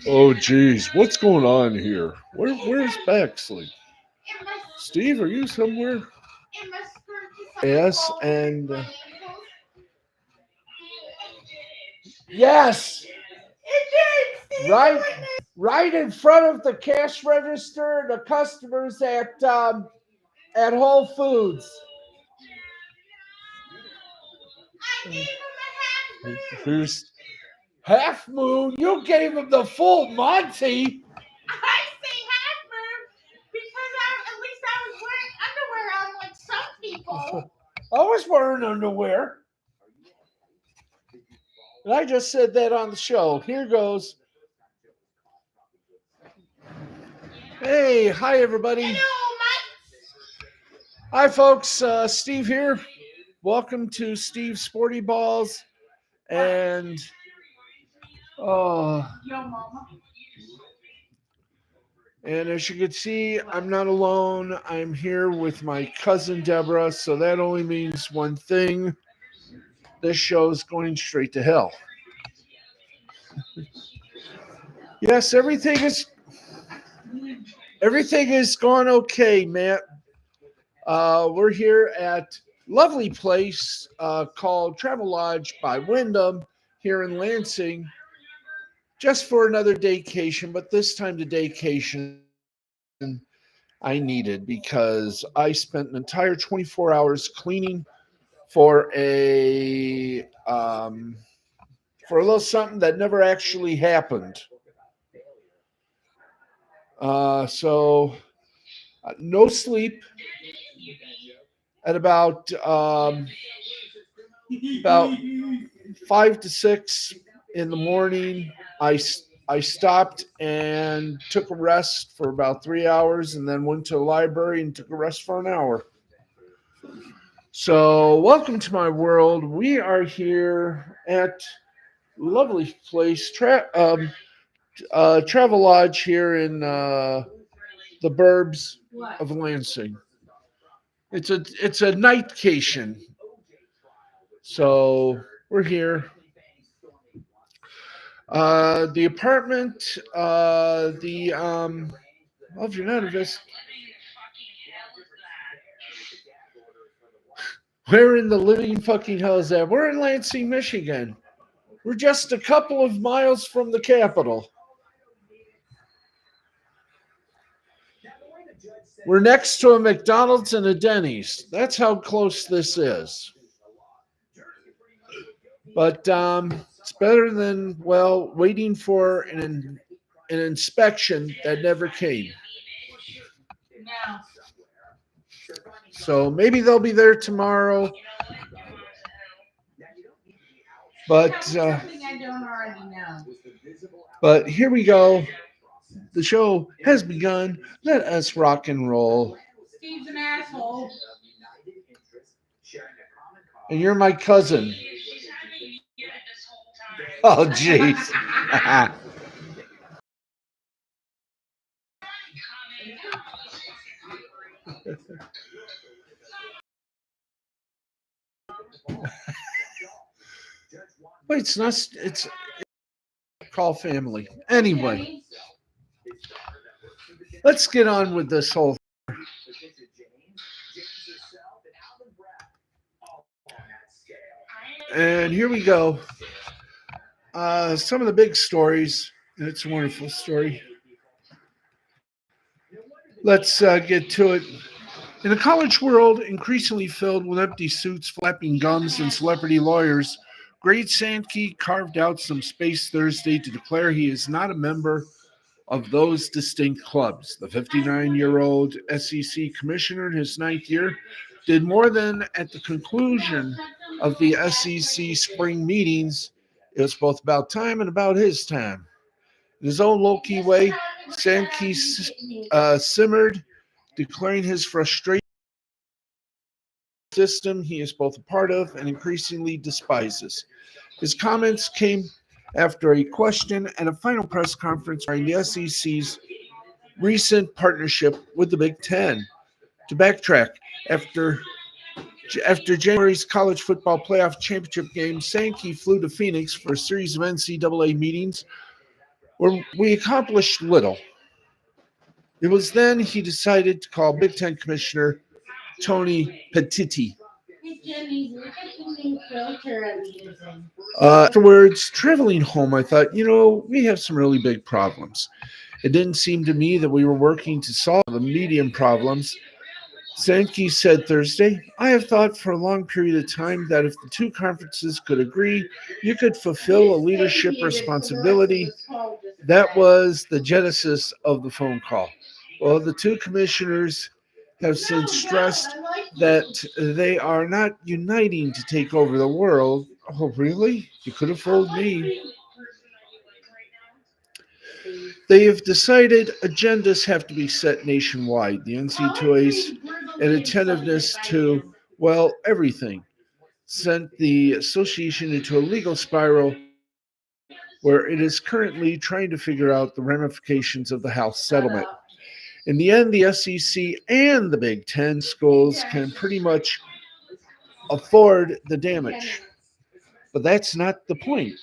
Oh, geez. What's going on here? Where's Bexley? Steve, are you somewhere? Yes, and yes, right, right in front of the cash register, the customers at Whole Foods. Here's Half Moon. You gave him the full Monty. I was wearing underwear. And I just said that on the show. Here goes. Hey, hi everybody. Hi folks, Steve here. Welcome to Steve's Sporty Balls. And and as you can see, I'm not alone. I'm here with my cousin Deborah, so that only means one thing. This show is going straight to hell. Yes, everything is going okay, Matt. We're here at lovely place called Travel Lodge by Wyndham here in Lansing, just for another daycation. But this time the daycation I needed because I spent an entire 24 hours cleaning for a little something that never actually happened. So no sleep at about 5 to 6 in the morning. I stopped and took a rest for about 3 hours and then went to the library and took a rest for an hour. So welcome to my world. We are here at lovely place, Travel Lodge here in the burbs of Lansing. It's a nightcation. So we're here. The apartment, well, if you're not a visitor, where in the living fucking hell is that? We're in Lansing, Michigan. We're just a couple of miles from the capital. We're next to a McDonald's and a Denny's. That's how close this is. But it's better than, well, waiting for an inspection that never came. So maybe they'll be there tomorrow. But here we go. The show has begun. Let us rock and roll. Steve's an asshole. And you're my cousin. Oh, jeez. Wait, it's not. It's call family. Anyway, let's get on with this whole thing. And here we go. Some of the big stories. And it's a wonderful story. Let's get to it. In a college world increasingly filled with empty suits, flapping gums, and celebrity lawyers, Greg Sankey carved out some space Thursday to declare he is not a member of those distinct clubs. The 59-year-old SEC commissioner in his ninth year did more than at the conclusion of the SEC spring meetings. It was both about time and about his time. In his own low-key way, Sankey simmered, declaring his frustration system he is both a part of and increasingly despises. His comments came after a question at a final press conference regarding the SEC's recent partnership with the Big Ten. To backtrack, after After January's college football playoff championship game, Sankey flew to Phoenix for a series of NCAA meetings where we accomplished little. It was then he decided to call Big Ten Commissioner Tony Petitti. Hey, Jenny, look at the new filter I'm using. Afterwards, traveling home, I thought, we have some really big problems. It didn't seem to me that we were working to solve the medium problems. Sankey said Thursday, I have thought for a long period of time that if the two conferences could agree, you could fulfill a leadership responsibility. That was the genesis of the phone call. Well, the two commissioners have since stressed that they are not uniting to take over the world. Oh, really? You could have fooled me. They have decided agendas have to be set nationwide. The NC2A's attentiveness to, well, everything sent the association into a legal spiral where it is currently trying to figure out the ramifications of the House settlement. In the end, the SEC and the Big Ten schools can pretty much afford the damage. But that's not the point.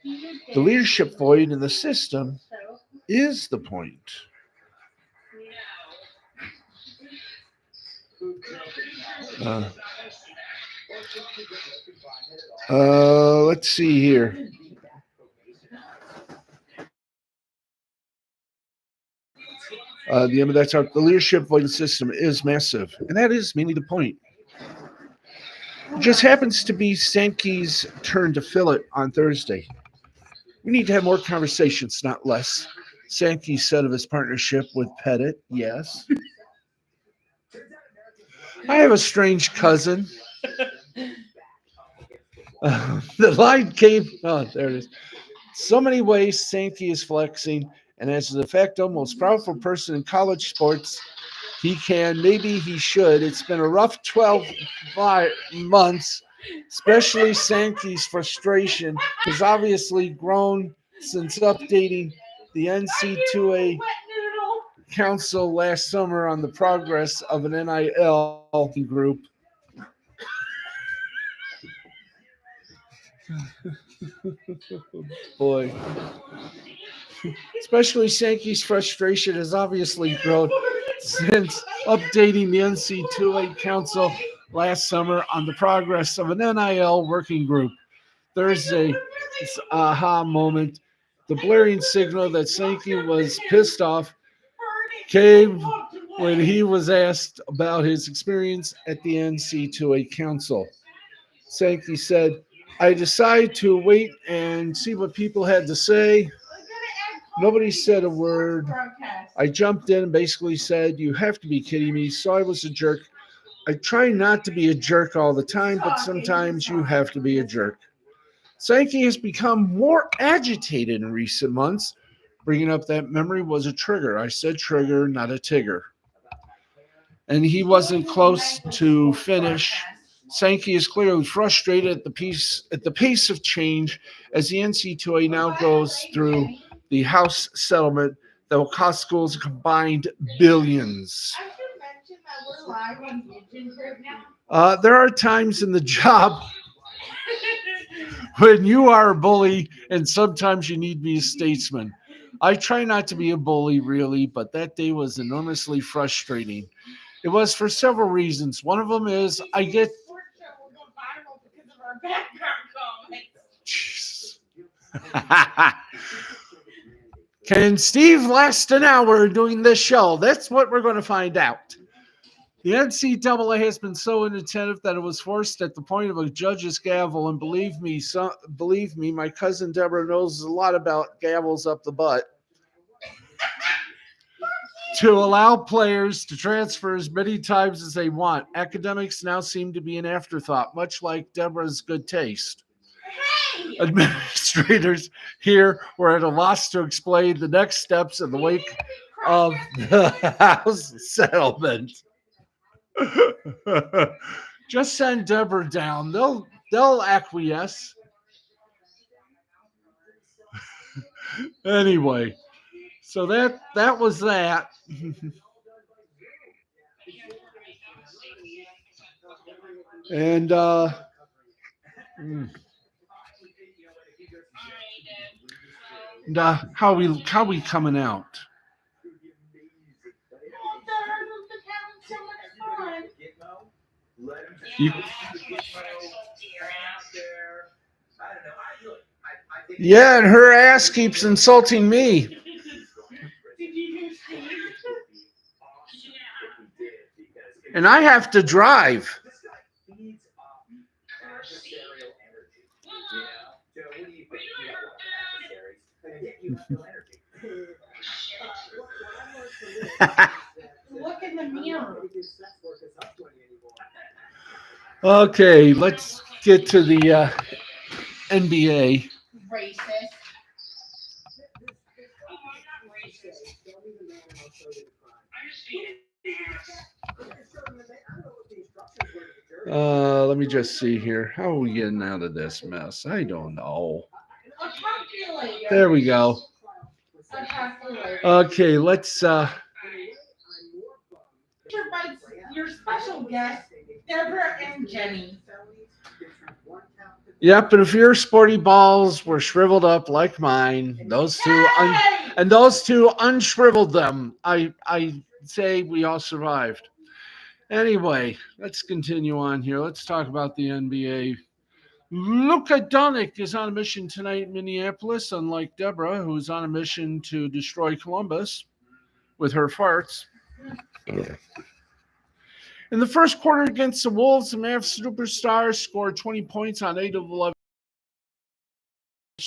The leadership void in the system is the point. Uh, let's see here. The leadership void in the system is massive, and that is mainly the point. It just happens to be Sankey's turn to fill it on Thursday. We need to have more conversations, not less. Sankey said of his partnership with Pettit, yes. I have a strange cousin. The line came, oh, there it is. So many ways Sankey is flexing, and as the de facto most powerful person in college sports, he can, maybe he should. It's been a rough 12 months, especially Sankey's frustration has obviously grown since updating the NC2A Council last summer on the progress of an NIL group. Boy. Especially Sankey's frustration has obviously grown since updating the NC2A Council last summer on the progress of an NIL working group. Thursday, this aha moment, the blaring signal that Sankey was pissed off came when he was asked about his experience at the NC2A Council. Sankey said, I decided to wait and see what people had to say. Nobody said a word. I jumped in and basically said, you have to be kidding me. So I was a jerk. I try not to be a jerk all the time, but sometimes you have to be a jerk. Sankey has become more agitated in recent months. Bringing up that memory was a trigger. I said trigger, not a tigger. And he wasn't close to finish. Sankey is clearly frustrated at the pace of change as the NC2A now goes through the House settlement that will cost schools a combined billions. There are times in the job when you are a bully, and sometimes you need to be a statesman. I try not to be a bully, really, but that day was enormously frustrating. It was for several reasons. One of them is I get. Can Steve last an hour doing this show? That's what we're going to find out. The NCAA has been so inattentive that it was forced at the point of a judge's gavel. And believe me, my cousin Deborah knows a lot about gavels up the butt. To allow players to transfer as many times as they want. Academics now seem to be an afterthought, much like Deborah's good taste. Administrators here were at a loss to explain the next steps in the wake of the House settlement. Just send Deborah down. They'll acquiesce. Anyway, so that was that. And how we coming out? You, yeah, and her ass keeps insulting me. And I have to drive. Look in the mirror. Okay, let's get to the NBA. Racist. Let me just see here. How are we getting out of this mess? I don't know. I'll talk to you later. There we go. I'll talk to you later. Okay, let's Your special guest, Deborah and Jenny. Yep, and if your sporty balls were shriveled up like mine, those two unshriveled them. I say we all survived. Anyway, let's continue on here. Let's talk about the NBA. Luka Doncic is on a mission tonight in Minneapolis, unlike Deborah, who's on a mission to destroy Columbus with her farts. In the first quarter against the Wolves, the Mavs superstars scored 20 points on 8 of 11.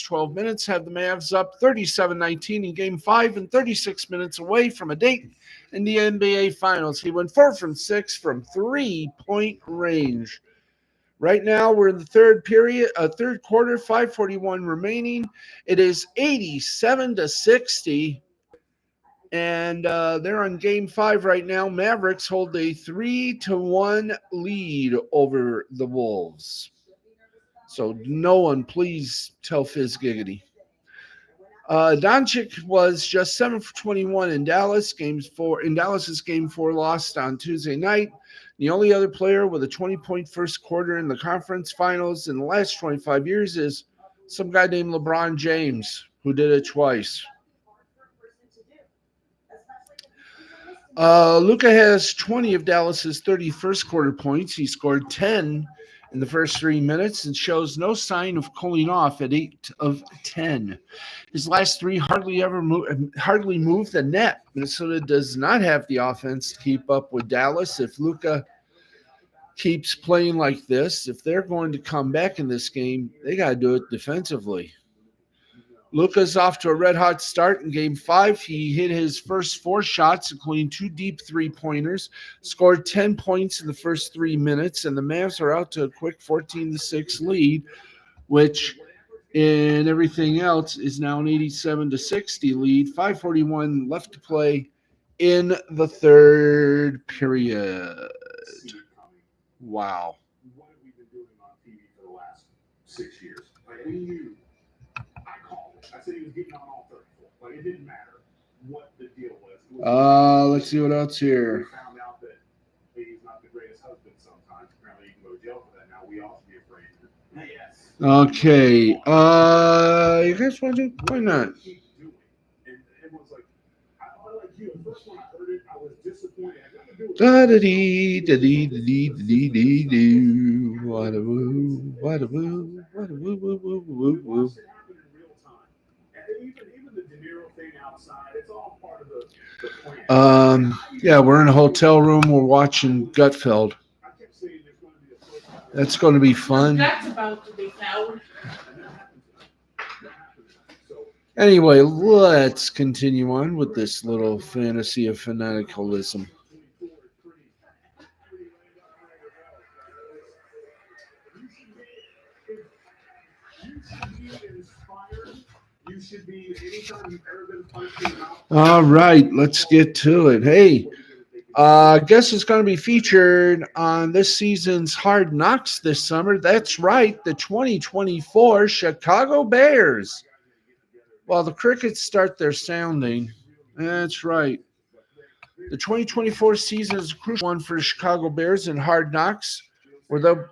12 minutes have the Mavs up 37-19 in Game 5 and 36 minutes away from a date in the NBA Finals. He went 4 from 6 from three-point range. Right now, we're in the third quarter, 5:41 remaining. It is 87-60. And they're on Game 5 right now. Mavericks hold a 3-1 lead over the Wolves. So no one, please tell Fizz Giggity. Doncic was just 7 for 21 in Dallas. Dallas's Game 4 lost on Tuesday night. The only other player with a 20-point first quarter in the conference finals in the last 25 years is some guy named LeBron James, who did it twice. Luka has 20 of Dallas's 30 first quarter points. He scored 10 in the first 3 minutes and shows no sign of cooling off at 8 of 10. His last three hardly moved the net. Minnesota does not have the offense to keep up with Dallas. If Luka keeps playing like this, if they're going to come back in this game, they got to do it defensively. Luka's off to a red-hot start in Game 5. He hit his first 4 shots, including 2 deep three-pointers, scored 10 points in the first 3 minutes, and the Mavs are out to a quick 14-6 lead, which in everything else is now an 87-60 lead. 5:41 left to play in the third period. Wow. What have we been doing on TV for the last 6 years? Like, we knew. I called it. I said he was getting on all 34. Like, it didn't matter what the deal was. Let's see what else We here. found out that he's not the greatest husband sometimes. Apparently, you can go to jail for that. Now we all should be afraid. Yes. Okay. You guys want to? Why not? Keep doing. And everyone's like, I like you. The first one I heard it, I was disappointed. I got to do it. Da-da-dee, da-dee-da-dee-da-dee-dee-doo. Wada-woo, wada-woo, wada-woo, woo, woo, woo, You woo. watch it happen in real time. And even the De Niro thing outside, it's all part of the plan. Yeah, we're in a hotel room. We're watching Gutfeld. I kept saying there's going to be a first time. That's going to be fun. That's about to be found. Anyway, let's continue on with this little fantasy of fanaticalism. You should be anytime you've ever been punched in the mouth. All right, let's get to it. Hey, guess it's going to be featured on this season's Hard Knocks this summer. That's right, the 2024 Chicago Bears. Well, the crickets start their sounding. That's right. The 2024 season is a crucial one for the Chicago Bears in Hard Knocks. where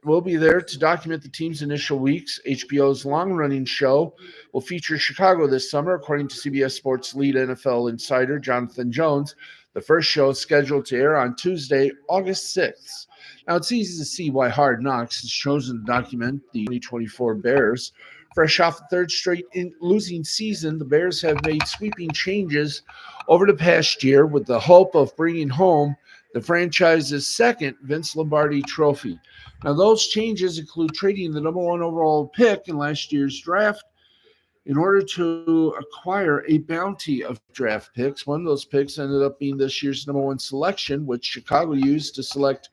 we'll be there to document the team's initial weeks. HBO's long-running show will feature Chicago this summer, according to CBS Sports lead NFL insider Jonathan Jones. The first show is scheduled to air on Tuesday, August 6th. Now, it's easy to see why Hard Knocks has chosen to document the 2024 Bears. Fresh off the third straight losing season, the Bears have made sweeping changes over the past year with the hope of bringing home the franchise's second Vince Lombardi trophy. Now, those changes include trading the number one overall pick in last year's draft in order to acquire a bounty of draft picks. One of those picks ended up being this year's number one selection, which Chicago used to select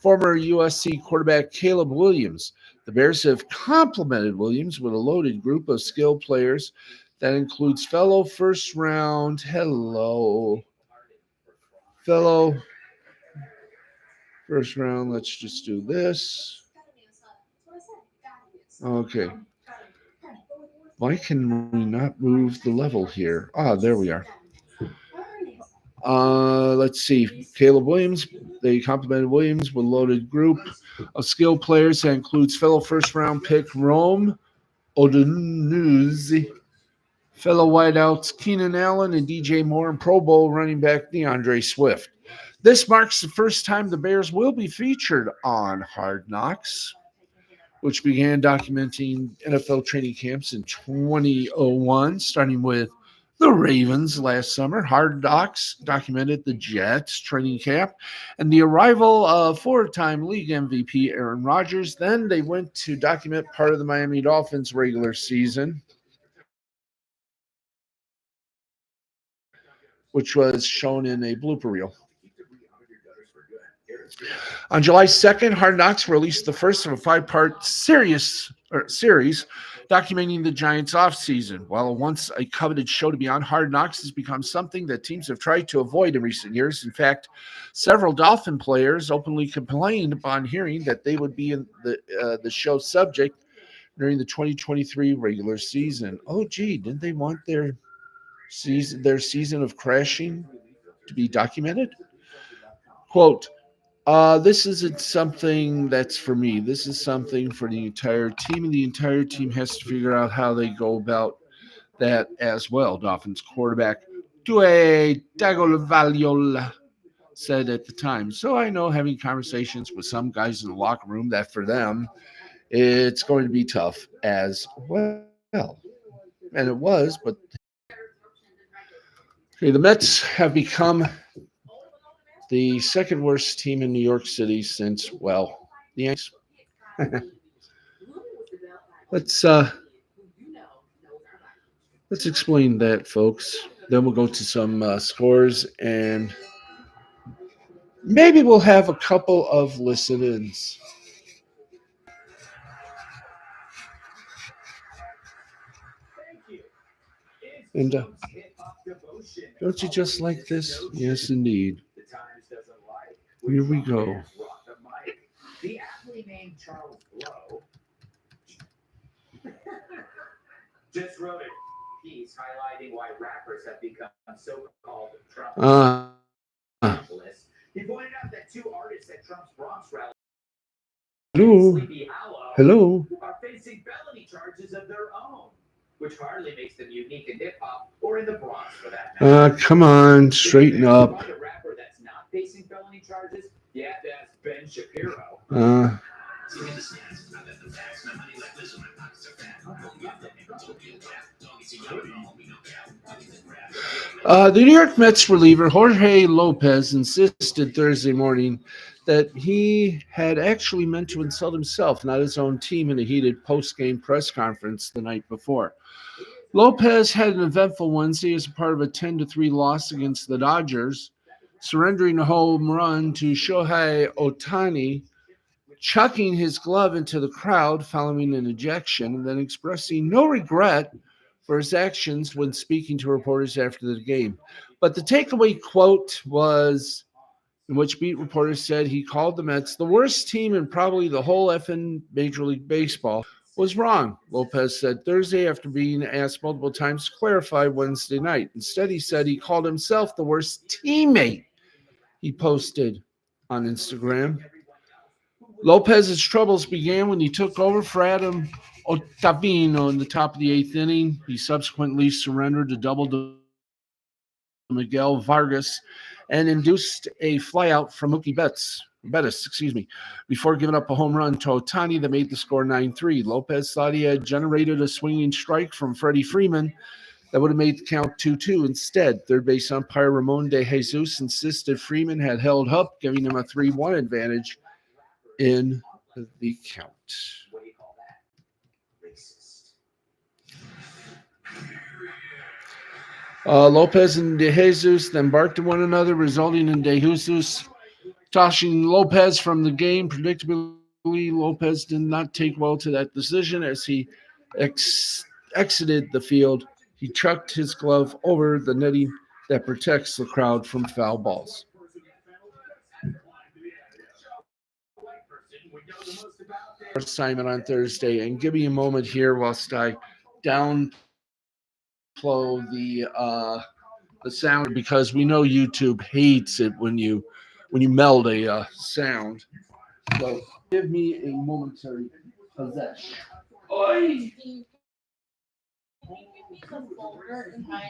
former USC quarterback Caleb Williams. The Bears have complemented Williams with a loaded group of skilled players that includes fellow first round let's just do this. Okay. Why can we not move the level here? There we are. Let's see. Caleb Williams. They complimented Williams with a loaded group of skilled players that includes fellow first-round pick Rome Odunze, fellow wideouts Keenan Allen and DJ Moore, and Pro Bowl running back DeAndre Swift. This marks the first time the Bears will be featured on Hard Knocks, which began documenting NFL training camps in 2001, starting with the Ravens last summer. Hard Knocks documented the Jets training camp and the arrival of four-time league MVP Aaron Rodgers. Then they went to document part of the Miami Dolphins regular season, which was shown in a blooper reel. On July 2nd, Hard Knocks released the first of a five-part series documenting the Giants' offseason. While once a coveted show to be on, Hard Knocks has become something that teams have tried to avoid in recent years. In fact, several Dolphin players openly complained upon hearing that they would be in the show's subject during the 2023 regular season. Oh, gee, didn't they want their season of crashing to be documented? Quote, this isn't something that's for me. This is something for the entire team, and the entire team has to figure out how they go about that as well. Dolphins quarterback Tua Tagovailoa said at the time. So I know, having conversations with some guys in the locker room, that for them, it's going to be tough as well. And it was, but okay, the Mets have become the second worst team in New York City since, well, the Yankees. Let's explain that, folks. Then we'll go to some scores, and maybe we'll have a couple of listen-ins. And don't you just like this? Yes, indeed. Here we go. The athlete named Charles Blow just wrote a piece highlighting why rappers have become so-called Trump specialists. He pointed out that two artists at Trump's Bronx rally, Sleepy Hello. are facing felony charges of their own, which hardly makes them unique in hip-hop or in the Bronx for that matter. Come on, straighten up. Find a rapper that's not facing felony charges? You have to ask Ben Shapiro. The New York Mets reliever Jorge Lopez insisted Thursday morning that he had actually meant to insult himself, not his own team, in a heated post-game press conference the night before. Lopez had an eventful Wednesday as a part of a 10-3 loss against the Dodgers, surrendering a home run to Shohei Ohtani, chucking his glove into the crowd following an ejection, and then expressing no regret for his actions when speaking to reporters after the game. But the takeaway quote was, in which beat reporters said he called the Mets the worst team in probably the whole effing Major League Baseball, was wrong, Lopez said Thursday after being asked multiple times to clarify Wednesday night. Instead, he said he called himself the worst teammate. He posted on Instagram. Lopez's troubles began when he took over for Adam Ottavino in the top of the eighth inning. He subsequently surrendered a double to Miguel Vargas and induced a flyout from Mookie Bettis, before giving up a home run to Otani that made the score 9-3. Lopez thought he had generated a swinging strike from Freddie Freeman that would have made the count 2-2. Instead, third base umpire Ramon de Jesus insisted Freeman had held up, giving him a 3-1 advantage in the count. What do you call that? Racist. Lopez and De Jesus then barked at one another, resulting in De Jesus tossing Lopez from the game. Predictably, Lopez did not take well to that decision. As he exited the field, he chucked his glove over the netting that protects the crowd from foul balls. Assignment on Thursday, and give me a moment here whilst I downflow the sound, because we know YouTube hates it when you meld a sound. So give me a momentary possession. Oi! Can you give me some folder in my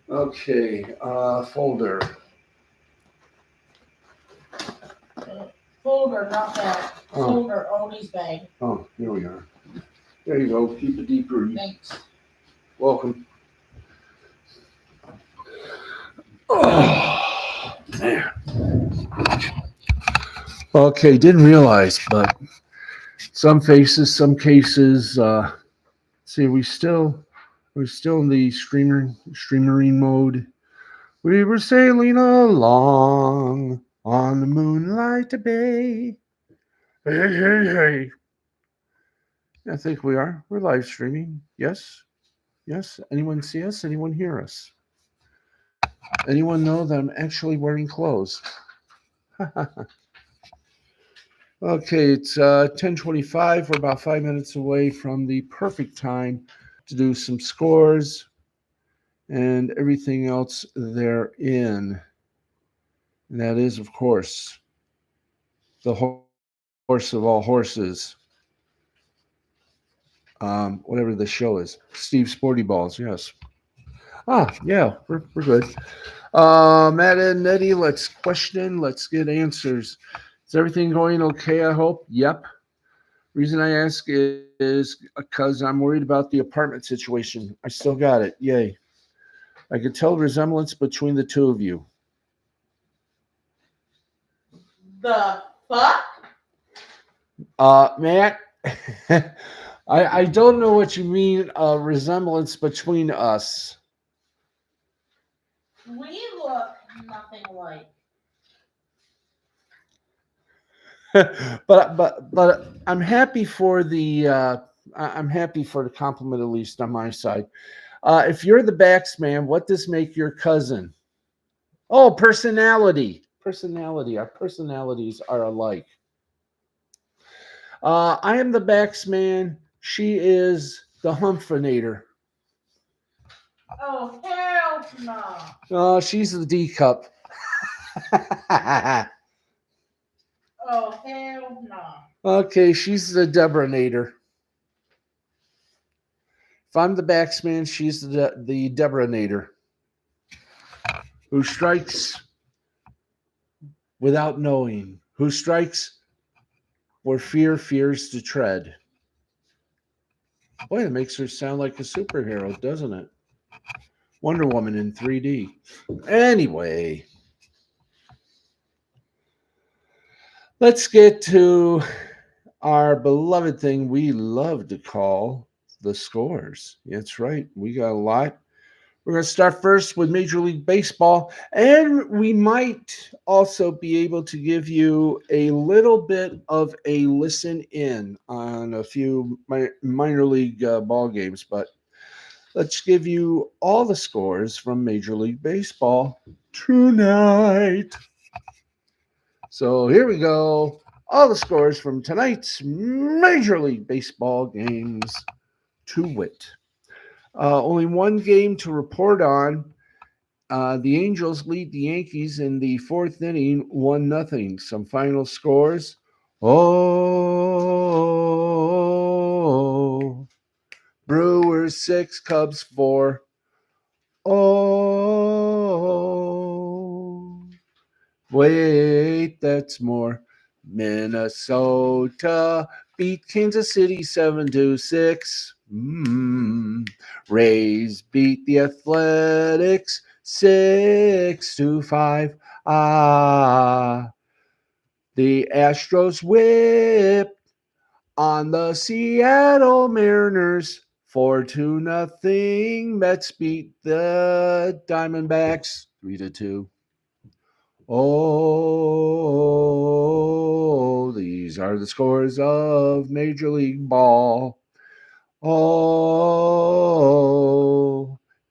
Okay, folder. folder, not that folder, Odie's bag. Oh, here we are. There you go. Keep it deeper. Thanks. Welcome. Oh, man. Okay, didn't realize, but some cases. See, we're still in the streamering mode. We were sailing along on the moonlight bay. Hey. I think we are. We're live streaming. Yes. Anyone see us? Anyone hear us? Anyone know that I'm actually wearing clothes? Okay, it's 10:25. We're about 5 minutes away from the perfect time to do some scores and everything else therein. And that is, of course, the horse of all horses. Whatever the show is. Steve Sporty Balls, yes. Yeah, we're good. Matt and Nettie, let's question, let's get answers. Is everything going okay, I hope? Yep. Reason I ask is because I'm worried about the apartment situation. I still got it. Yay. I could tell resemblance between the two of you. The fuck? Matt, I don't know what you mean, resemblance between us. We look nothing alike. but I'm happy for the compliment, at least on my side. If you're the backs man, what does make your cousin? Oh, personality. Our personalities are alike. I am the backs man. She is the humphinator. Oh, hell no. Oh, she's the D cup. Oh, hell no. Okay, she's the Deborahnator. If I'm the backsman, she's the Deborahnator, who strikes without knowing, who strikes where fear fears to tread. Boy, it makes her sound like a superhero, doesn't it? Wonder Woman in 3D. Anyway, let's get to our beloved thing we love to call the scores. That's right. We got a lot. We're going to start first with Major League Baseball, and we might also be able to give you a little bit of a listen in on a few minor league ball games, but let's give you all the scores from Major League Baseball tonight. So here we go. All the scores from tonight's Major League Baseball games, to wit. Only one game to report on, The Angels lead the Yankees in the fourth inning, 1-0. Some final scores. Oh, Brewers 6, Cubs 4. Oh, wait, that's more. Minnesota beat Kansas City 7-6. Rays beat the Athletics 6-5. The Astros whipped on the Seattle Mariners 4-0. Mets beat the Diamondbacks 3-2. Oh, these are the scores of Major League Ball. Oh,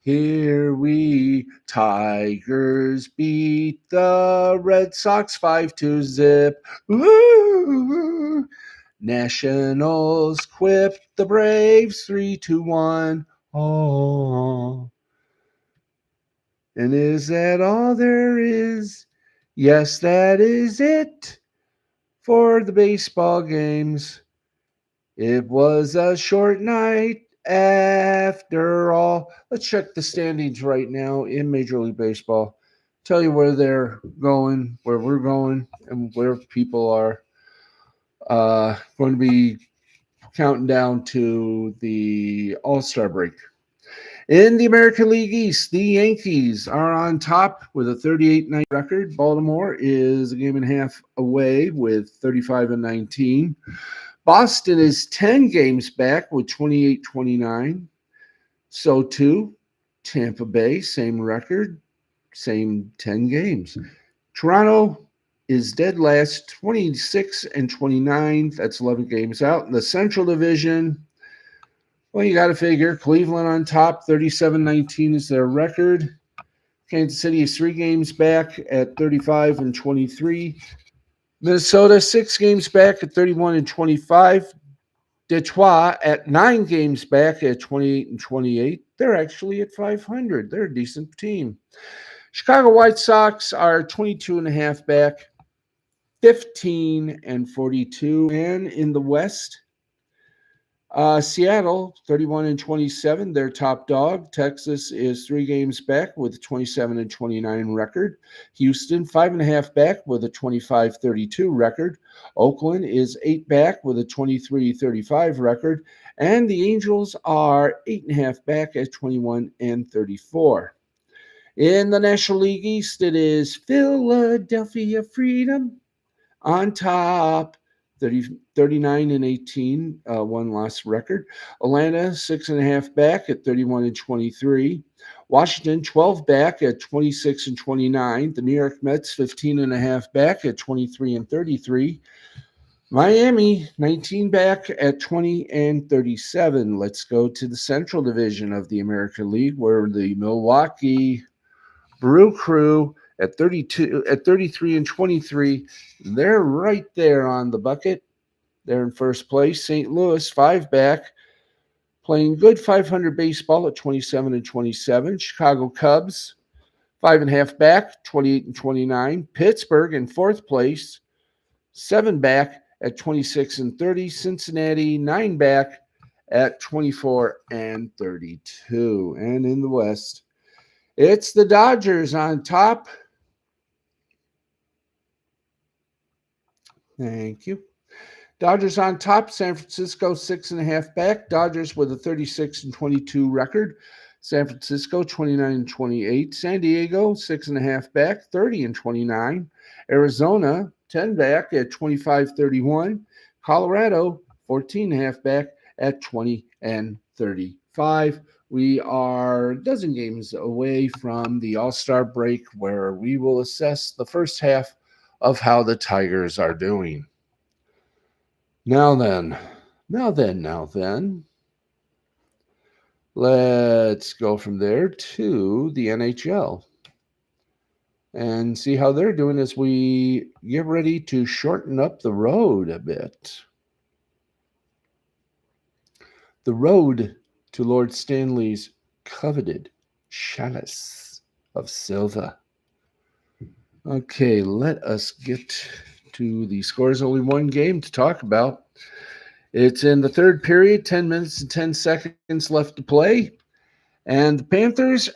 here we Tigers beat the Red Sox 5-zip. Woo! Nationals whipped the Braves 3-1. Oh, and is that all there is? Yes, that is it for the baseball games. It was a short night after all. Let's check the standings right now in Major League Baseball. Tell you where they're going, where we're going, and where people are going to be counting down to the All-Star break. In the American League East, the Yankees are on top with a 38-9 record. Baltimore is a game and a half away with 35-19. Boston is 10 games back with 28-29. So too, Tampa Bay, same record, same 10 games. Toronto is dead last, 26-29. That's 11 games out. In the Central Division, well, you got to figure Cleveland on top, 37-19 is their record. Kansas City is 3 games back at 35-23. Minnesota 6 games back at 31-25. Detroit at 9 games back at 28-28. They're actually at 500. They're a decent team. Chicago White Sox are 22.5 back, 15-42. And in the West, Seattle, 31-27, their top dog. Texas is 3 games back with a 27-29 record. Houston, 5.5 back with a 25-32 record. Oakland is 8 back with a 23-35 record. And the Angels are 8.5 back at 21-34. In the National League East, it is Philadelphia Freedom on top. 39-18, one loss record. Atlanta 6.5 back at 31-23. Washington 12 back at 26-29. The New York Mets 15.5 back at 23-33. Miami 19 back at 20-37. Let's go to the Central Division of the American League, where the Milwaukee Brew Crew at 33-23. They're right there on the bucket. They're in first place. St. Louis 5 back, playing good 500 baseball at 27-27. Chicago Cubs 5.5 back, 28-29. Pittsburgh in fourth place, 7 back at 26-30. Cincinnati 9 back at 24-32. And in the West, it's the Dodgers on top. Thank you. Dodgers on top. San Francisco 6.5 back. Dodgers with a 36-22 record. San Francisco 29-28. San Diego 6.5 back, 30-29. Arizona 10 back at 25-31. Colorado 14.5 back at 20-35. We are a dozen games away from the All-Star break, where we will assess the first half of how the Tigers are doing. Now then, let's go from there to the NHL and see how they're doing as we get ready to shorten up the road a bit. The road to Lord Stanley's coveted chalice of Silva. Okay, let us get to the scores. Only one game to talk about. It's in the third period, 10 minutes and 10 seconds left to play. And the Panthers,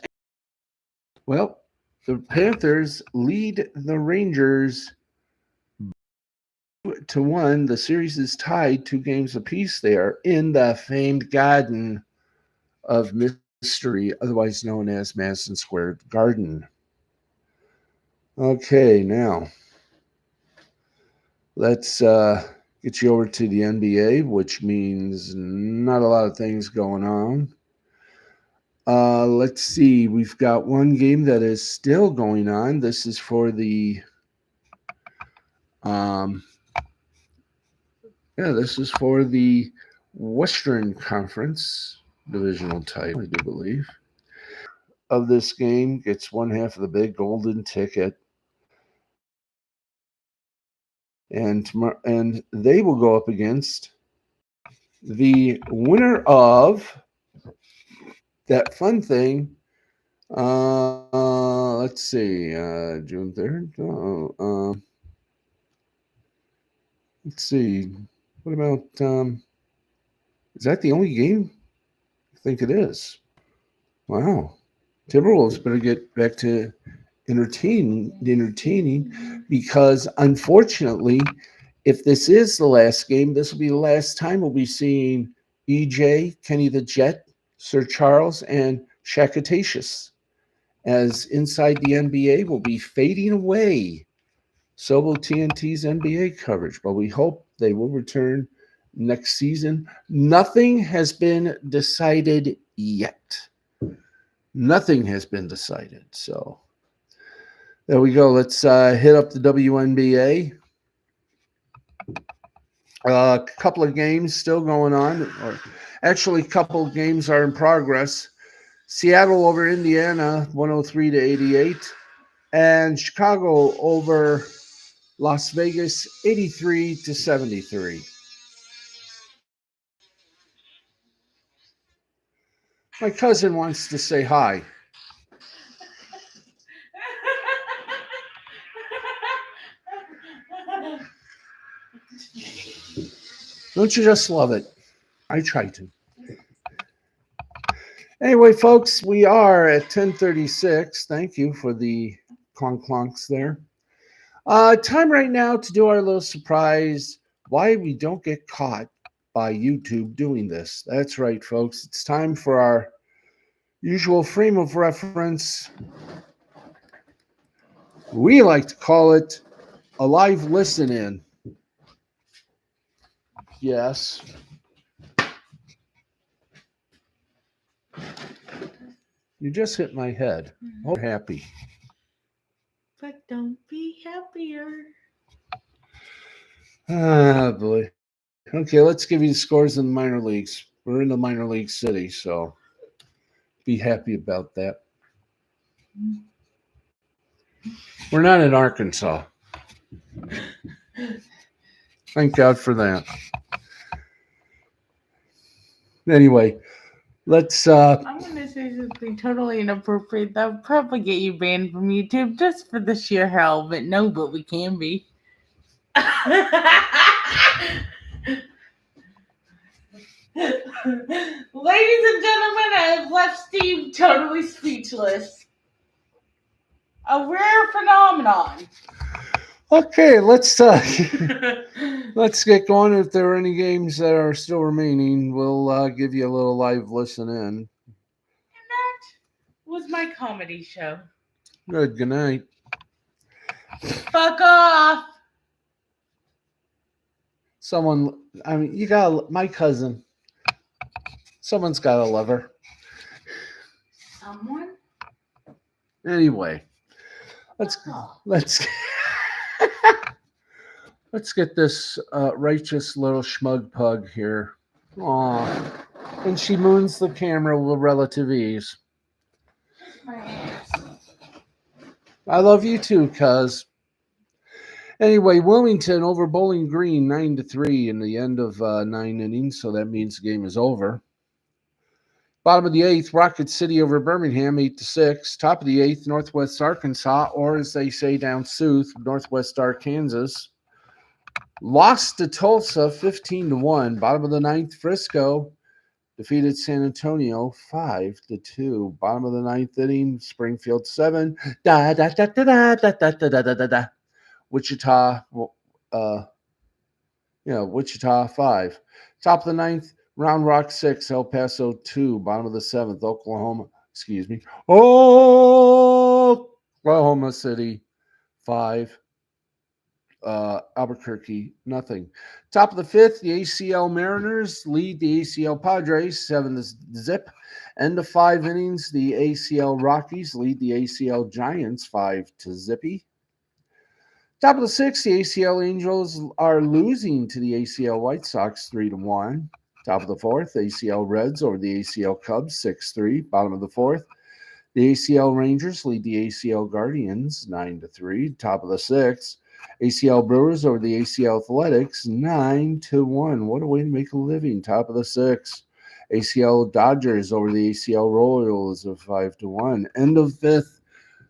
well, the Panthers lead the Rangers 2-1. The series is tied 2 games apiece. They are in the famed Garden of Mystery, otherwise known as Madison Square Garden. Okay, now let's get you over to the NBA, which means not a lot of things going on. Let's see. We've got one game that is still going on. This is for the this is for the Western Conference divisional title, I do believe. Of this game gets one half of the big golden ticket, and they will go up against the winner of that fun thing. Let's see, June 3rd. Let's see. What about, is that the only game? I think it is. Wow. Timberwolves better get back to entertaining because, unfortunately, if this is the last game, this will be the last time we'll be seeing EJ, Kenny the Jet, Sir Charles, and Shakatatius, as inside the NBA will be fading away. So will TNT's NBA coverage, but we hope they will return next season. Nothing has been decided yet. Nothing has been decided. So there we go. Let's hit up the WNBA. A couple of games still going on, or actually, a couple of games are in progress. Seattle over Indiana, 103-88, and Chicago over Las Vegas, 83-73. My cousin wants to say hi. Don't you just love it? I try to. Anyway, folks, we are at 10:36. Thank you for the clonks there. Time right now to do our little surprise, why we don't get caught by YouTube doing this. That's right, folks. It's time for our usual frame of reference. We like to call it a live listen-in. Yes. You just hit my head. Oh, happy. But don't be happier. Ah, boy. Okay, let's give you the scores in the minor leagues. We're in the minor league city, so be happy about that. We're not in Arkansas. Thank God for that. Anyway, let's I'm gonna say something totally inappropriate that would probably get you banned from YouTube just for the sheer hell, but no, but we can be. Ladies and gentlemen, I have left Steve totally speechless. A rare phenomenon. okay, let's get going. If there are any games that are still remaining, we'll give you a little live listen in. And that was my comedy show. Good night. Fuck off. Someone, I mean, you got my cousin. Someone's got to love her. Someone? Anyway, let's let's get this righteous little schmug pug here. Aw. And she moons the camera with relative ease. My ass. I love you too, cuz. Anyway, Wilmington over Bowling Green 9-3 in the end of 9 innings, so that means the game is over. Bottom of the 8th, Rocket City over Birmingham, 8-6. Top of the 8th, Northwest Arkansas, or as they say down south, Northwest Arkansas, lost to Tulsa, 15-1. Bottom of the 9th, Frisco defeated San Antonio 5-2. Bottom of the 9th inning, Springfield 7. Da da da da da da da da da da da. Wichita, Wichita 5. Top of the 9th, Round Rock 6, El Paso 2. Bottom of the 7th, Oklahoma City 5. Albuquerque, nothing. Top of the 5th, the ACL Mariners lead the ACL Padres 7-zip. End of 5 innings, the ACL Rockies lead the ACL Giants 5-zippy. Top of the 6th, the ACL Angels are losing to the ACL White Sox 3-1. Top of the 4th, ACL Reds over the ACL Cubs 6-3. Bottom of the 4th, the ACL Rangers lead the ACL Guardians 9-3. Top of the 6th, ACL Brewers over the ACL Athletics 9-1. What a way to make a living. Top of the 6th, ACL Dodgers over the ACL Royals of 5-1. End of 5th,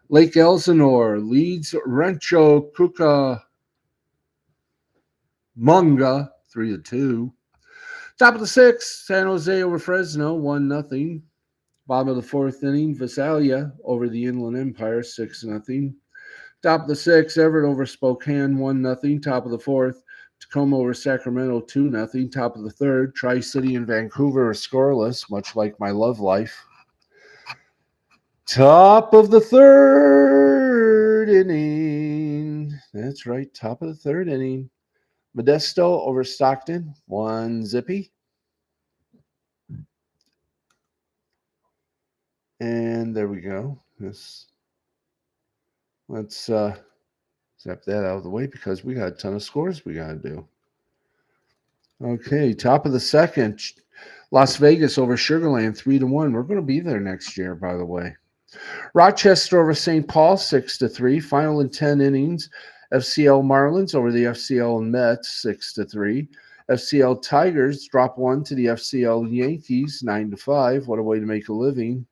Lake Elsinore leads Rancho Cucamonga 3-2. Top of the 6th, San Jose over Fresno 1-0. Bottom of the 4th inning, Visalia over the Inland Empire 6-0. Top of the 6th, Everett over Spokane 1-0. Top of the 4th, Tacoma over Sacramento 2-0. Top of the 3rd, Tri-City and Vancouver are scoreless, much like my love life. Top of the 3rd inning. That's right, top of the 3rd inning. Modesto over Stockton 1-zippy. And there we go. Let's zap that out of the way because we got a ton of scores we got to do. Okay, top of the 2nd, Las Vegas over Sugar Land 3-1. We're going to be there next year, by the way. Rochester over St. Paul 6-3. Final in 10 innings, FCL Marlins over the FCL Mets 6-3. FCL Tigers drop 1 to the FCL Yankees 9-5. What a way to make a living.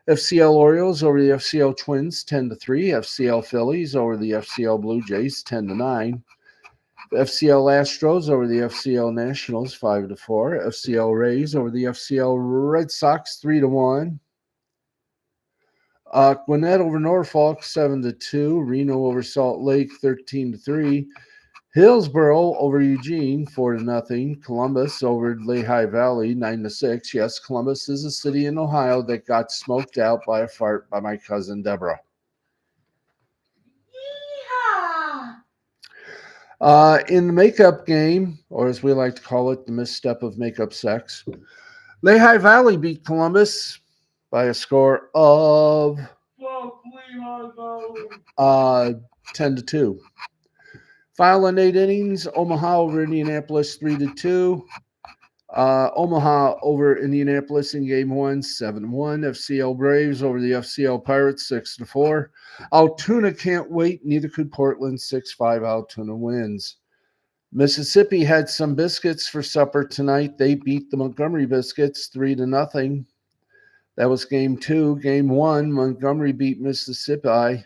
FCL Orioles over the FCL Twins 10-3. FCL Phillies over the FCL Blue Jays 10-9. FCL Astros over the FCL Nationals 5-4. FCL Rays over the FCL Red Sox 3-1. Gwinnett over Norfolk 7-2. Reno over Salt Lake 13-3. Hillsboro over Eugene 4-0. Columbus over Lehigh Valley 9-6. Yes, Columbus is a city in Ohio that got smoked out by a fart by my cousin Deborah. In the makeup game, or as we like to call it, the misstep of makeup sex, Lehigh Valley beat Columbus by a score of 10-2. Final in 8 innings, Omaha over Indianapolis 3-2. Omaha over Indianapolis in game 1, 7-1. FCL Braves over the FCL Pirates 6-4. Altoona can't wait. Neither could Portland. 6-5. Altoona wins. Mississippi had some biscuits for supper tonight. They beat the Montgomery Biscuits 3-0. That was game 2. Game 1, Montgomery beat Mississippi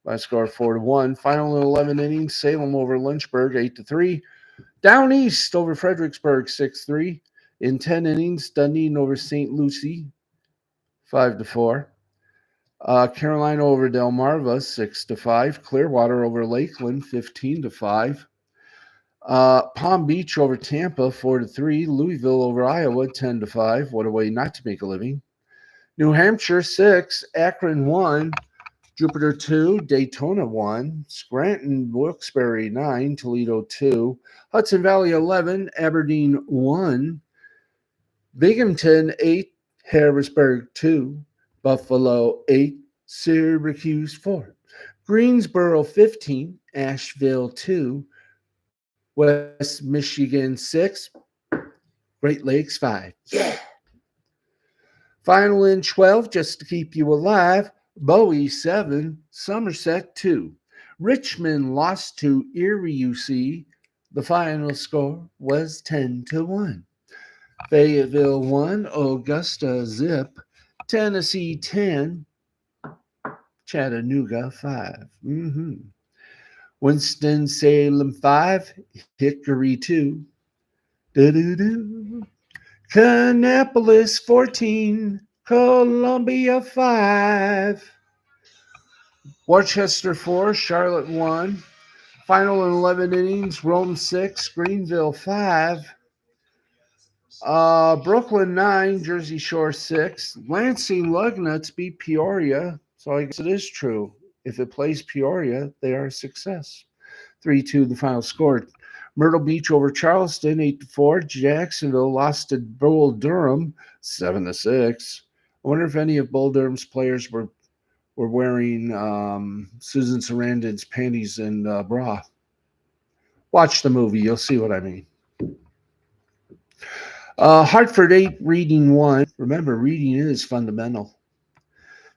by a score of 4-1. Final in 11 innings, Salem over Lynchburg 8-3. Down East over Fredericksburg 6-3. In 10 innings, Dunedin over St. Lucie 5-4. Carolina over Delmarva 6-5. Clearwater over Lakeland 15-5. Palm Beach over Tampa 4-3. Louisville over Iowa 10-5. What a way not to make a living. New Hampshire 6. Akron 1. Jupiter 2, Daytona 1, Scranton, Wilkes-Barre 9, Toledo 2, Hudson Valley 11, Aberdeen 1, Binghamton 8, Harrisburg 2, Buffalo 8, Syracuse 4, Greensboro 15, Asheville 2, West Michigan 6, Great Lakes 5. Yeah. Final in 12, just to keep you alive. Bowie 7, Somerset 2. Richmond lost to Erie UC. The final score was 10-1. Fayetteville 1, Augusta zip. Tennessee 10, Chattanooga 5. Winston-Salem 5, Hickory 2. Do-do-do. Kannapolis 14, Columbia 5. Worcester 4, Charlotte 1. Final in 11 innings, Rome 6, Greenville 5. Brooklyn 9, Jersey Shore 6. Lansing Lugnuts beat Peoria, so I guess it is true. If it plays Peoria, they are a success. 3-2 the final score. Myrtle Beach over Charleston 8-4. Jacksonville lost to Bull Durham 7-6. I wonder if any of Bull Durham's players were wearing Susan Sarandon's panties and bra. Watch the movie, you'll see what I mean. Hartford 8, Reading 1. Remember, reading is fundamental.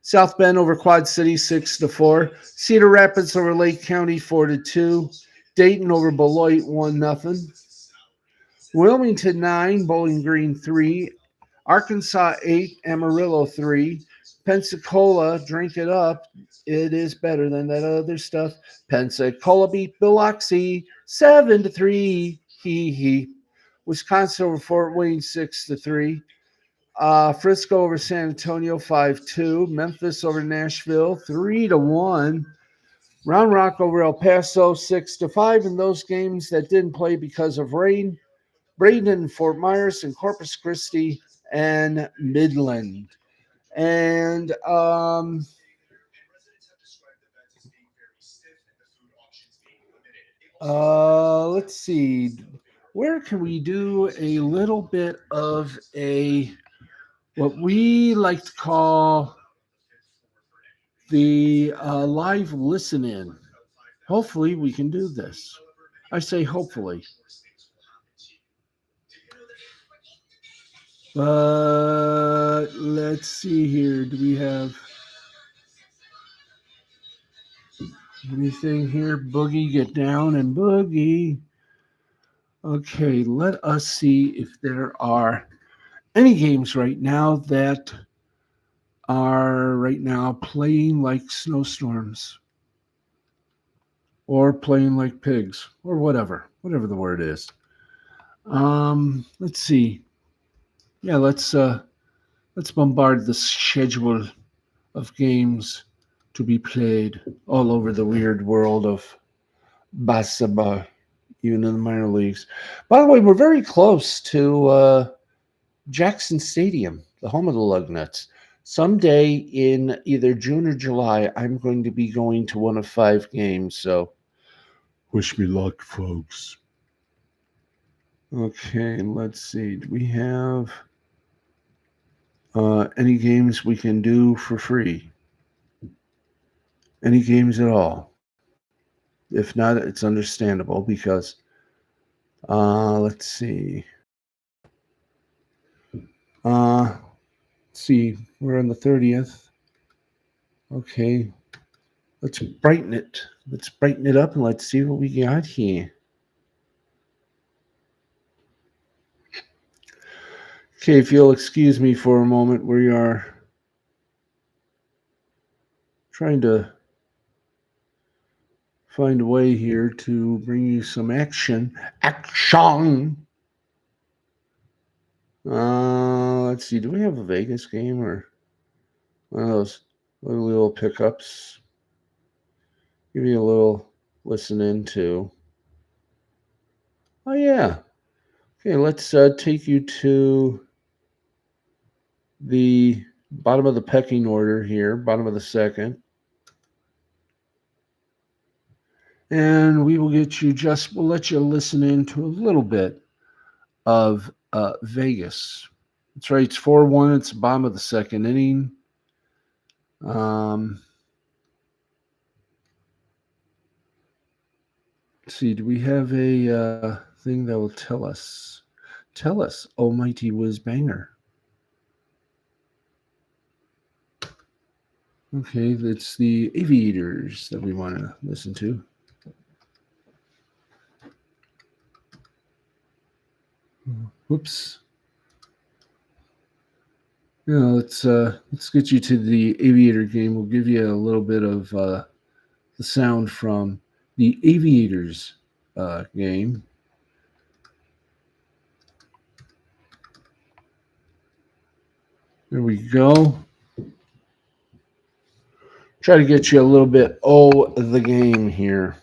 South Bend over Quad City 6-4. Cedar Rapids over Lake County 4-2. Dayton over Beloit 1-0. Wilmington 9, Bowling Green 3. Arkansas 8, Amarillo 3. Pensacola, drink it up. It is better than that other stuff. Pensacola beat Biloxi 7-3. Hee hee. Wisconsin over Fort Wayne 6-3. Frisco over San Antonio 5-2. Memphis over Nashville 3-1. Round Rock over El Paso 6-5. In those games that didn't play because of rain, Braden, Fort Myers, and Corpus Christi and Midland. And let's see. Where can we do a little bit of what we like to call the live listen-in? Hopefully we can do this. I say hopefully. But let's see here. Do we have anything here? Boogie, get down and boogie. Okay, let us see if there are any games right now that are right now playing like snowstorms or playing like pigs or whatever the word is. Let's see. Yeah, let's bombard the schedule of games to be played all over the weird world of basketball, even in the minor leagues. By the way, we're very close to Jackson Stadium, the home of the Lugnuts. Someday in either June or July, I'm going to be going to one of 5 games, so wish me luck, folks. Okay, let's see. Do we have any games we can do for free? Any games at all? If not, it's understandable because let's see. Let's see, we're on the 30th. Okay, let's brighten it. Let's brighten it up and let's see what we got here. Okay, if you'll excuse me for a moment, we are trying to find a way here to bring you some action. Action! Let's see, do we have a Vegas game or one of those little pickups? Give you a little listen into. Oh, yeah. Okay, let's take you to the bottom of the pecking order here, bottom of the second. And we will we'll let you listen into a little bit of Vegas. That's right, it's 4-1. It's the bottom of the second inning. Let's see, do we have a thing that will tell us? Tell us, almighty whiz banger. Okay, that's the Aviators that we want to listen to. Whoops. Let's get you to the Aviator game. We'll give you a little bit of the sound from the Aviators game. There we go. Try to get you a little bit of the game here.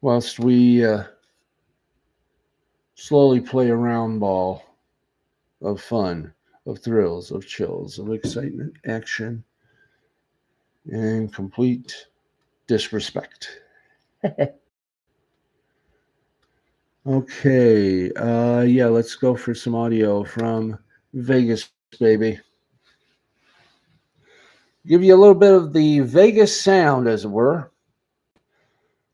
Whilst we slowly play a round ball of fun, of thrills, of chills, of excitement, action, and complete disrespect. Okay, yeah, let's go for some audio from Vegas, baby. Give you a little bit of the Vegas sound, as it were,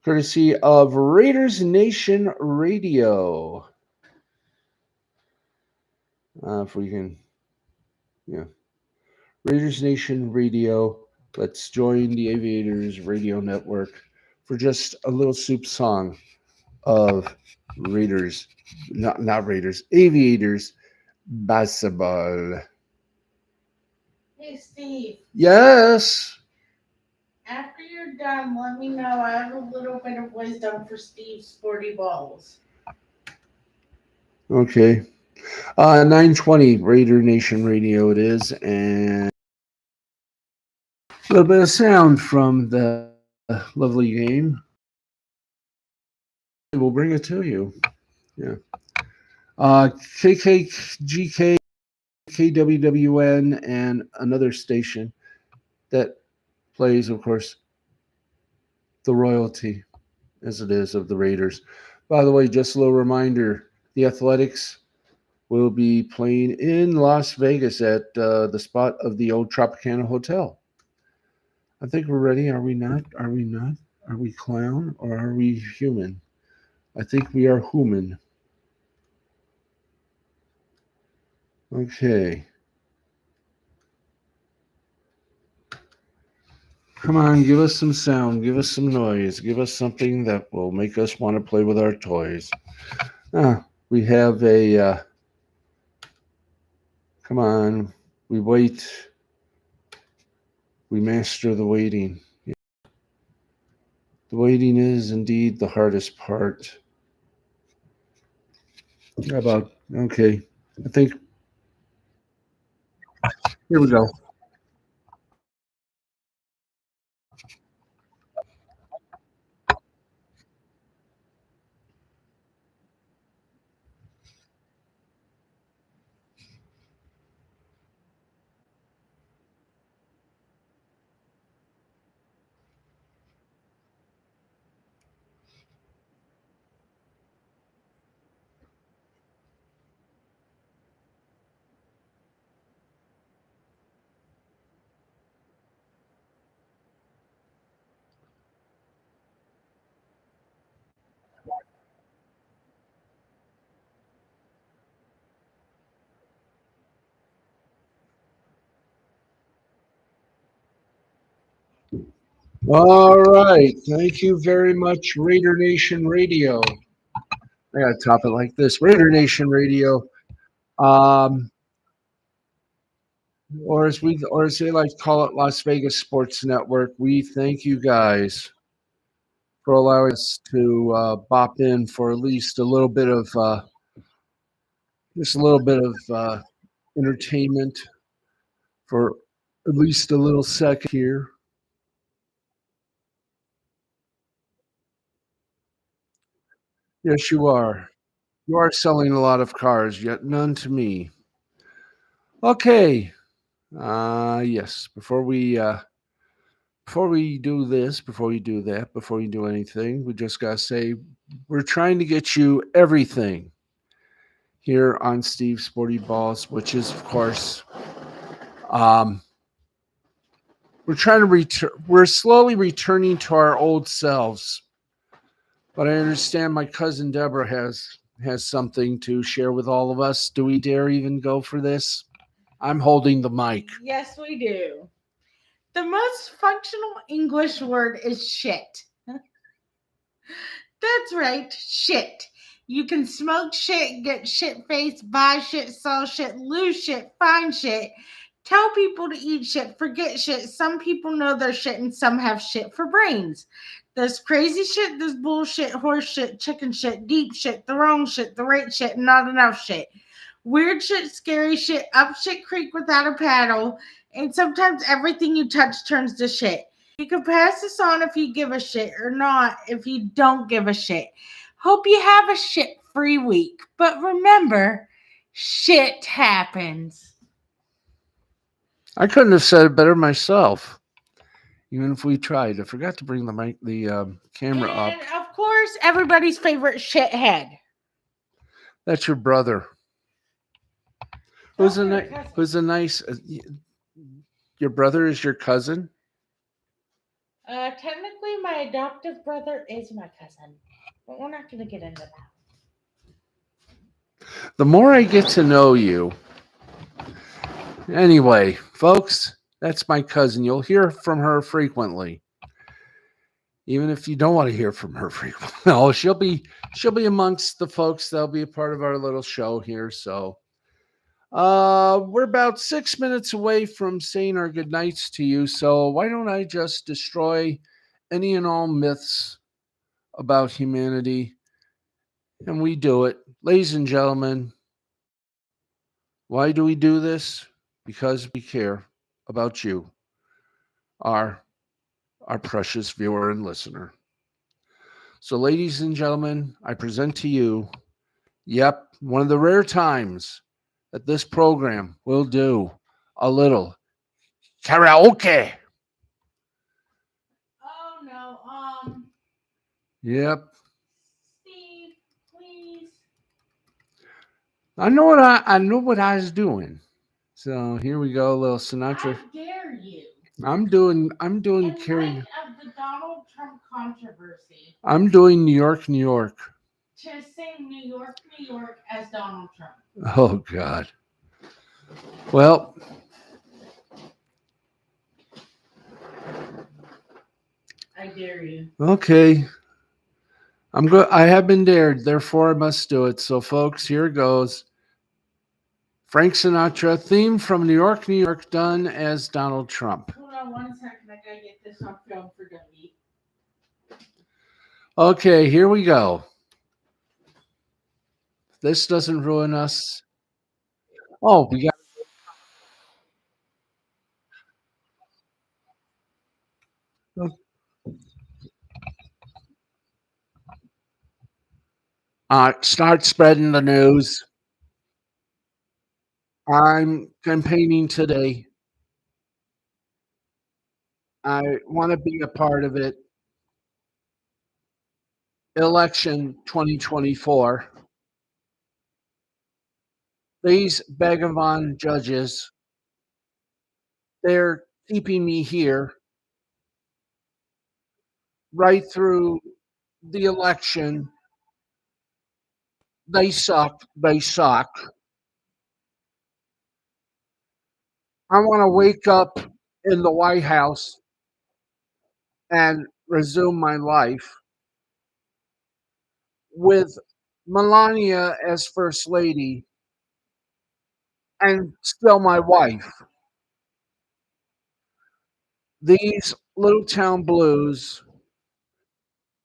courtesy of Raiders Nation Radio. If we can, yeah. Raiders Nation Radio. Let's join the Aviators Radio Network for just a little soup song of Raiders, not Raiders, Aviators basketball. Hey, Steve. Yes. After you're done, let me know. I have a little bit of wisdom for Steve's sporty balls. Okay. 920 Raider Nation Radio it is, and a little bit of sound from the lovely game. We'll bring it to you. Yeah. KKGK, KWWN, and another station that plays, of course, the royalty, as it is, of the Raiders. By the way, just a little reminder, the Athletics will be playing in Las Vegas at the spot of the old Tropicana Hotel. I think we're ready. Are we not? Are we not? Are we clown or are we human? I think we are human. Okay. Come on, give us some sound, give us some noise, give us something that will make us want to play with our toys. We have a, come on, we wait, we master the waiting. The waiting is indeed the hardest part. How about, okay, I think, here we go. All right. Thank you very much, Raider Nation Radio. I got to top it like this Raider Nation Radio. Or as they like to call it, Las Vegas Sports Network. We thank you guys for allowing us to bop in for at least a little bit of just a little bit of entertainment for at least a little second here. Yes, you are. You are selling a lot of cars, yet none to me. Okay. Yes. Before we do this, before we do that, before we do anything, we just gotta say we're trying to get you everything here on Steve's Sporty Balls, which is, of course, we're trying to return. We're slowly returning to our old selves, but I understand my cousin Deborah has something to share with all of us. Do we dare even go for this? I'm holding the mic. Yes, we do. The most functional English word is shit. That's right, shit. You can smoke shit, get shit faced, buy shit, sell shit, lose shit, find shit, tell people to eat shit, forget shit. Some people know their shit and some have shit for brains. There's crazy shit, there's bullshit, horse shit, chicken shit, deep shit, the wrong shit, the right shit, not enough shit. Weird shit, scary shit, up shit creek without a paddle, and sometimes everything you touch turns to shit. You can pass this on if you give a shit or not if you don't give a shit. Hope you have a shit free week. But remember, shit happens. I couldn't have said it better myself, even if we tried. I forgot to bring the camera up. And of course, everybody's favorite shithead. That's your brother. Who's a nice? Your brother is your cousin. Technically, my adoptive brother is my cousin, but we're not going to get into that. The more I get to know you, anyway, folks, that's my cousin. You'll hear from her frequently, even if you don't want to hear from her frequently. No, she'll be amongst the folks that'll be a part of our little show here. So, we're about 6 minutes away from saying our goodnights to you. So why don't I just destroy any and all myths about humanity? And we do it. Ladies and gentlemen, why do we do this? Because we care about you, our precious viewer and listener. So, ladies and gentlemen, I present to you, one of the rare times that this program will do a little karaoke. Oh no, Yep. Steve, please. I know what I was doing. So here we go, a little Sinatra. How dare you? I'm doing In carrying. light of the Donald Trump controversy, I'm doing New York, New York. to sing New York, New York as Donald Trump. Oh God. Well, I dare you. okay. I'm good. I have been dared, therefore I must do it. So, folks, here it goes. Frank Sinatra theme from New York, New York, done as Donald Trump. Hold on 1 second. I gotta get this on film for Debbie. Okay, here we go. This doesn't ruin us. Oh, we got. Start spreading the news. I'm campaigning today. I want to be a part of it. Election 2024. These Bhagavan judges, they're keeping me here right through the election. They suck. They suck. I want to wake up in the White House and resume my life with Melania as First Lady and still my wife. These little town blues,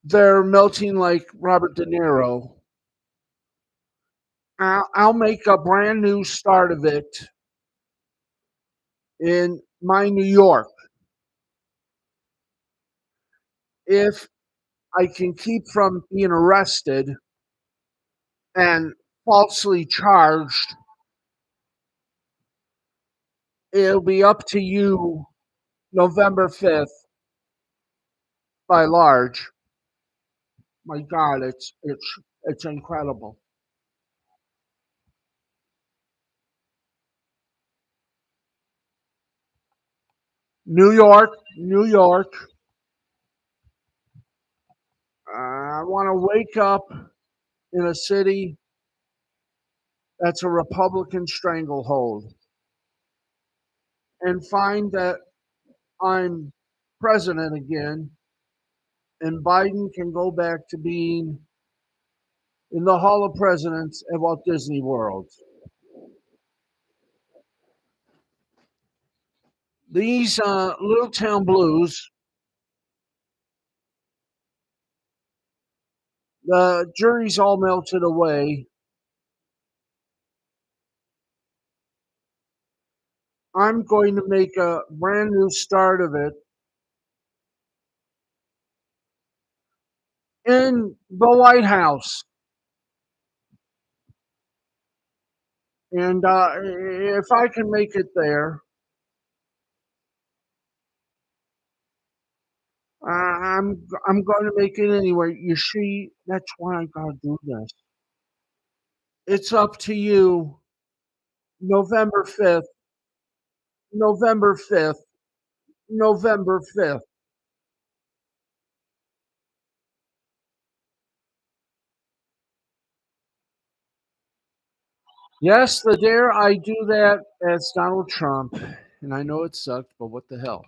they're melting like Robert De Niro. I'll make a brand new start of it in my New York if I can keep from being arrested and falsely charged. It'll be up to you November 5th by large. My God, it's incredible. New York, New York. I want to wake up in a city that's a Republican stranglehold and find that I'm president again and Biden can go back to being in the Hall of Presidents at Walt Disney World. These Little Town Blues, the jury's all melted away. I'm going to make a brand new start of it in the White House. And if I can make it there, I'm going to make it anyway. You see, that's why I gotta do this. It's up to you. November 5th, November 5th, November 5th. Yes, the dare I do that as Donald Trump, and I know it sucked, but what the hell?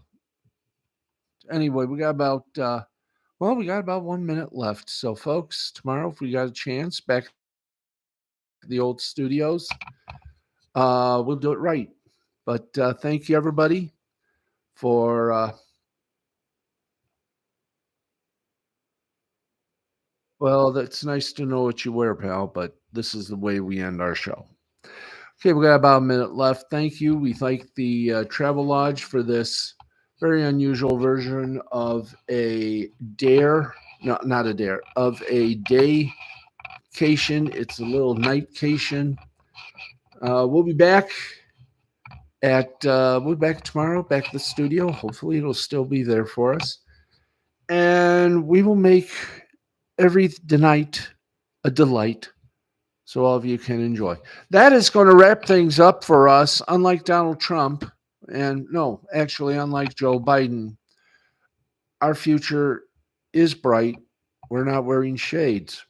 Anyway, we got about we got about 1 minute left. So, folks, tomorrow, if we got a chance, back at the old studios, we'll do it right. But thank you, everybody, for well, that's nice to know what you wear, pal. But this is the way we end our show. Okay, we got about a minute left. Thank you. We thank the Travel Lodge for this very unusual version of a dare. No, not a dare, of a daycation. It's a little nightcation. We'll be back we'll be back tomorrow, back at the studio. Hopefully it'll still be there for us. And we will make every night a delight so all of you can enjoy. That is going to wrap things up for us. Unlike Donald Trump, and no, actually, unlike Joe Biden, our future is bright. We're not wearing shades.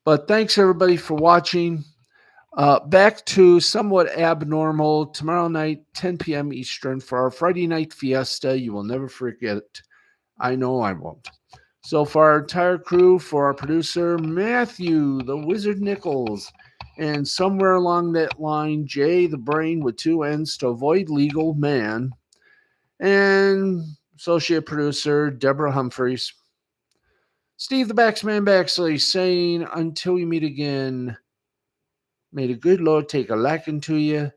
But thanks, everybody, for watching. Back to somewhat abnormal tomorrow night, 10 p.m. Eastern, for our Friday night fiesta. You will never forget it. I know I won't. So, for our entire crew, for our producer, Matthew, the Wizard Nichols, and somewhere along that line, Jay, the brain with two ends to avoid legal man, and associate producer, Deborah Humphreys, Steve the Baxman Baxley, saying, until we meet again, may the good Lord take a liking to you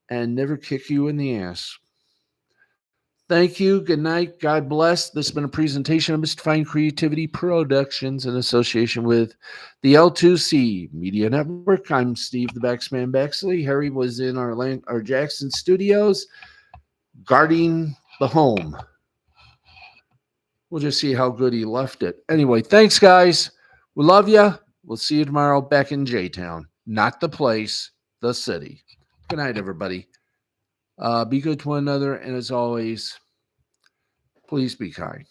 and never kick you in the ass. Thank you. Good night. God bless. This has been a presentation of Mystifying Creativity Productions in association with the L2C Media Network. I'm Steve the Baxman Baxley. Harry was in our Jackson studios guarding the home. We'll just see how good he left it. Anyway, thanks, guys. We love you. We'll see you tomorrow back in J-Town. Not the place, the city. Good night, everybody. Be good to one another, and as always, please be kind.